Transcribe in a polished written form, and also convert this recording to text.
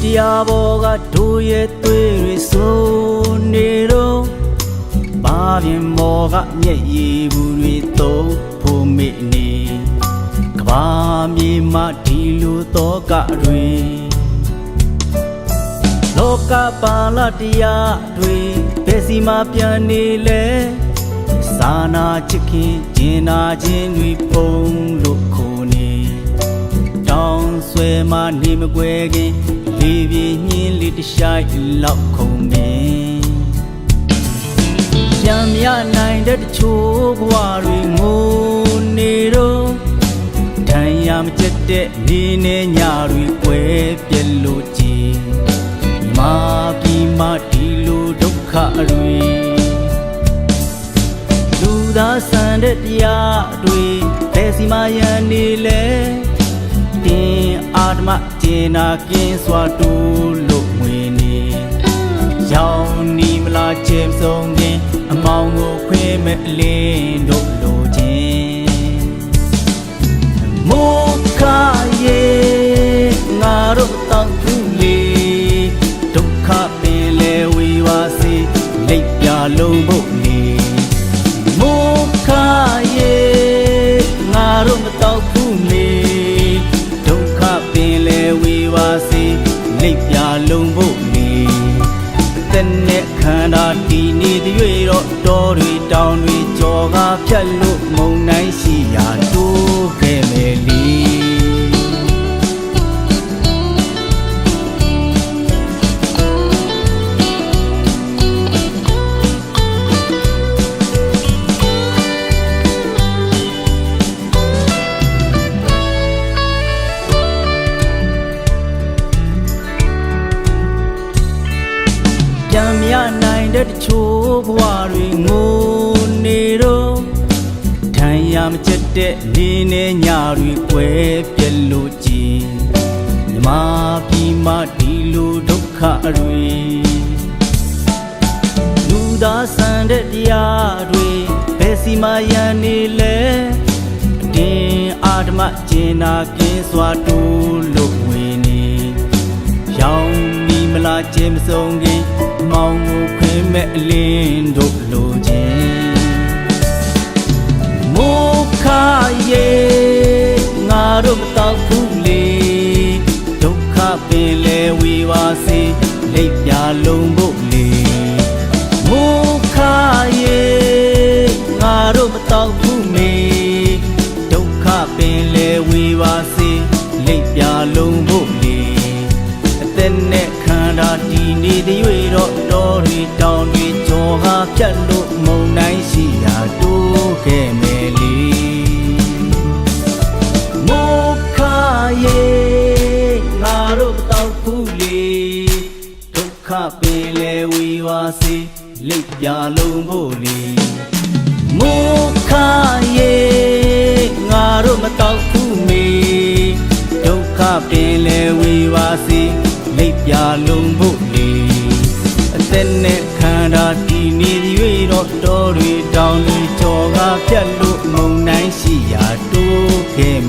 တရားဘောကတို့ရဲ့သွေးတွေဆိုနေတော့ဘာပြင်မောကမျက်ရည်ဘူးတွေသုံးဖို့မေ့နေကဘာမြေမှာဒီလိုတော့ကတွေလောကပါဠတရားတွေဘယ်စီမှာပြန်နေလဲစာနာချစ်ခင်ကျင်နာခြင်းတွေပုံလို့ခိုးနေတောင်းဆွဲမှနေမကွယ်ခင်လေးပြင်းညင်းလေးတခြားလောက်ခုံမင်းပြန်မရနိုင်တဲ့တချို့ဘဝတွေငိုနေတော့ဒဏ်ရာမကျက်တဲ့နေနဲ့ညတွေကွယ်ပြက်လို့ကြည်မာပြီးမှဒီလိုဒုက္ခတွေလူသားဆန်တဲ့တရားတွေဘယ်စီမှရန်နေလဲတင်အာဓမကျေနာကင်းစွာတူလို့ငွေနေရောင်နီမလားချင်ဆုံးခင်အမောင်ကိုခွေးမဲ့အလင်းတို့လိုခြင်းမိုးခါရေငါတို့တောင်းသူလေးဒုက္ခပင်လေဝီဝါစီလိပ်ပြလုံးဖို့နေမိုးခါရေငါတို့မတောက်ဘူးနေဒုက္ခပင်လေဝီဝါစီလိပ်ပြလုံးဖို့နေတဲ့နဲ့ခန္ဓာတီနေသည်၍တော့တော်တွေတောင်တွေကြော်ကားဖြတ်လို့မုံနိုင်ရှိရာတိုးခဲ့မယ်လီပြန်မရနိုင်တဲ့တချို့ဘဝတွေငိုနေတော့ဒဏ်ရာမကျက်တဲ့နေနဲ့ညတွေကွယ်ပြက်လို့ကြည်မြမပြီးမှဒီလိုဒုက္ခတွေလူသားဆန်တဲ့တရားတွေဘယ်စီမှရန်နေလဲအတင်းအာဓမကျင်နာကင်းစွာတူလို့ငွေနေရောင်နီမလားကျင်မဆုံးခင်မောင်ကိုခွေးမဲ့အလင်းတို့လိုခြင်းမိုးခါရေငါတို့မတောက်ဘူးလေဒုက္ခပင်လေဝီဝါစီလိပ်ပြလုံးဖို့လေမိုးခါရေငါတို့မတောက်ဘူးမေဒုက္ခပင်လေဝီဝါစီလိပ်ပြလုံးဖို့လေအသက်နဲ့ခန္ဓာတည်နေသည်၍တော့တော်တွေတောင်တွေကြော်ဟာဖြတ်လို့မုံနိုင်ရှိရာတိုးခဲ့မယ်လေမိုးခါရေငါတို့တောက်ဘူးလေဒုက္ခပင်လေဝီဝါစီလိပ်ပြလုံးဖို့လေမိုးခါရေငါတို့မတောက်ဘူးမေဒုက္ခပင်လေဝီဝါစီလိပ်ပြလုံးဖို့လေအသက်နဲ့ခန္ဓာတည်နေသည်၍တော့တော်တွေတောင်တွေကြော်ကားဖြတ်လို့မုံနိုင်ရှိရာတိုးခဲ့